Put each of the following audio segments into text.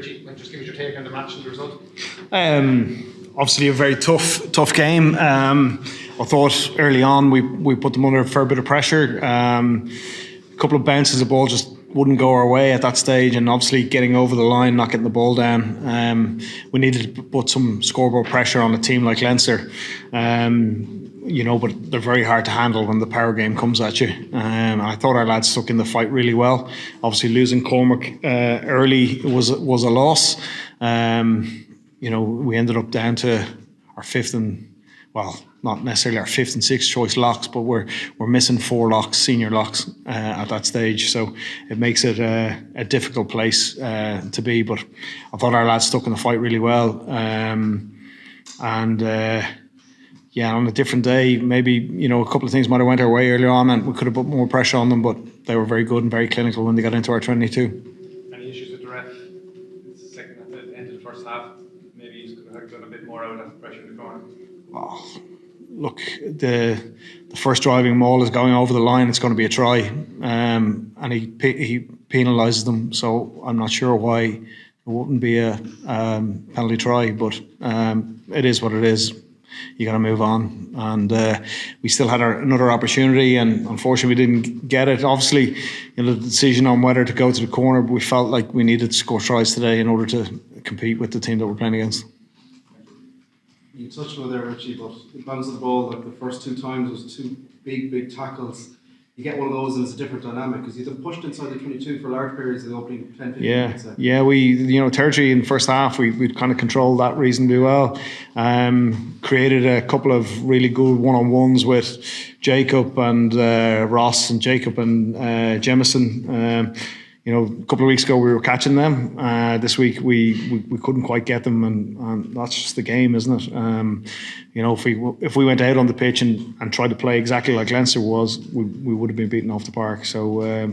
Richie, just give us your take on the match and the result. Obviously a very tough game. I thought early on we put them under a fair bit of pressure. A couple of bounces, the ball just wouldn't go our way at that stage, and obviously getting over the line, not getting the ball down. We needed to put some scoreboard pressure on a team like Leinster. But they're very hard to handle when the power game comes at you. I thought our lads stuck in the fight really well. Obviously losing Cormac early was a loss. We ended up down to our fifth and, well, not necessarily our fifth and sixth choice locks, but we're missing 4 locks, senior locks, at that stage. So it makes it a difficult place to be. But I thought our lads stuck in the fight really well. On a different day, maybe, a couple of things might have went our way earlier on and we could have put more pressure on them, but they were very good and very clinical when they got into our 22. Any issues with the ref? It's second at the end of the first half. Maybe he's could have done a bit more out of that pressure in the corner. Oh, look, the first driving maul is going over the line. It's going to be a try, and he penalises them. So I'm not sure why it wouldn't be a penalty try, but it is what it is. You got to move on, and we still had another opportunity, and unfortunately we didn't get it. Obviously, the decision on whether to go to the corner, but we felt like we needed to score tries today in order to compete with the team that we're playing against. You touched on it there, Richie, but in terms of the ball, like the first 2 times, was 2 big tackles. You get one of those and it's a different dynamic because you've been pushed inside the 22 for large periods of the opening 10-15 minutes. Yeah, we, territory in the first half, we kind of controlled that reasonably well. Created a couple of really good one-on-ones with Jacob and Ross and Jacob and Jemison. A couple of weeks ago we were catching them. This week we couldn't quite get them, and that's just the game, isn't it? If we went out on the pitch and tried to play exactly like Leinster was, we would have been beaten off the park. So I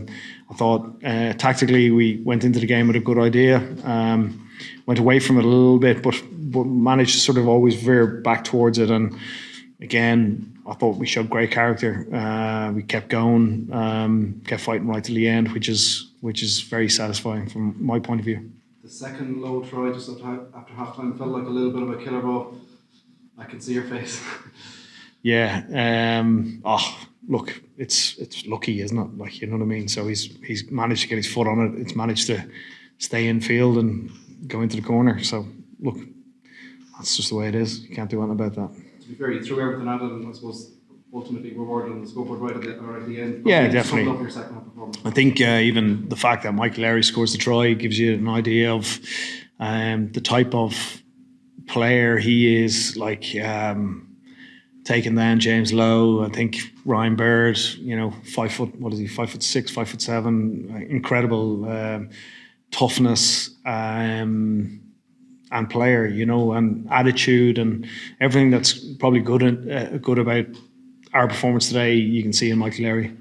thought tactically we went into the game with a good idea. Went away from it a little bit, but managed to sort of always veer back towards it. And again, I thought we showed great character. We kept going, kept fighting right to the end, which is very satisfying from my point of view. The second low try just after half time felt like a little bit of a killer ball. I can see your face. Yeah. Look, it's lucky, isn't it? Like, you know what I mean? So he's managed to get his foot on it. It's managed to stay in field and go into the corner. So look, that's just the way it is. You can't do anything about that. To be fair, you threw everything at it, and I suppose ultimately rewarded on the scoreboard right at the end. Yeah, definitely. Summed up your second half performance. I think even the fact that Michael Larry scores the try gives you an idea of the type of player he is. Like taking down James Lowe, I think Ryan Bird, 5 foot, what is he, 5'6", 5'7", incredible toughness and player, and attitude and everything that's probably good about our performance today. You can see in Michael Larry.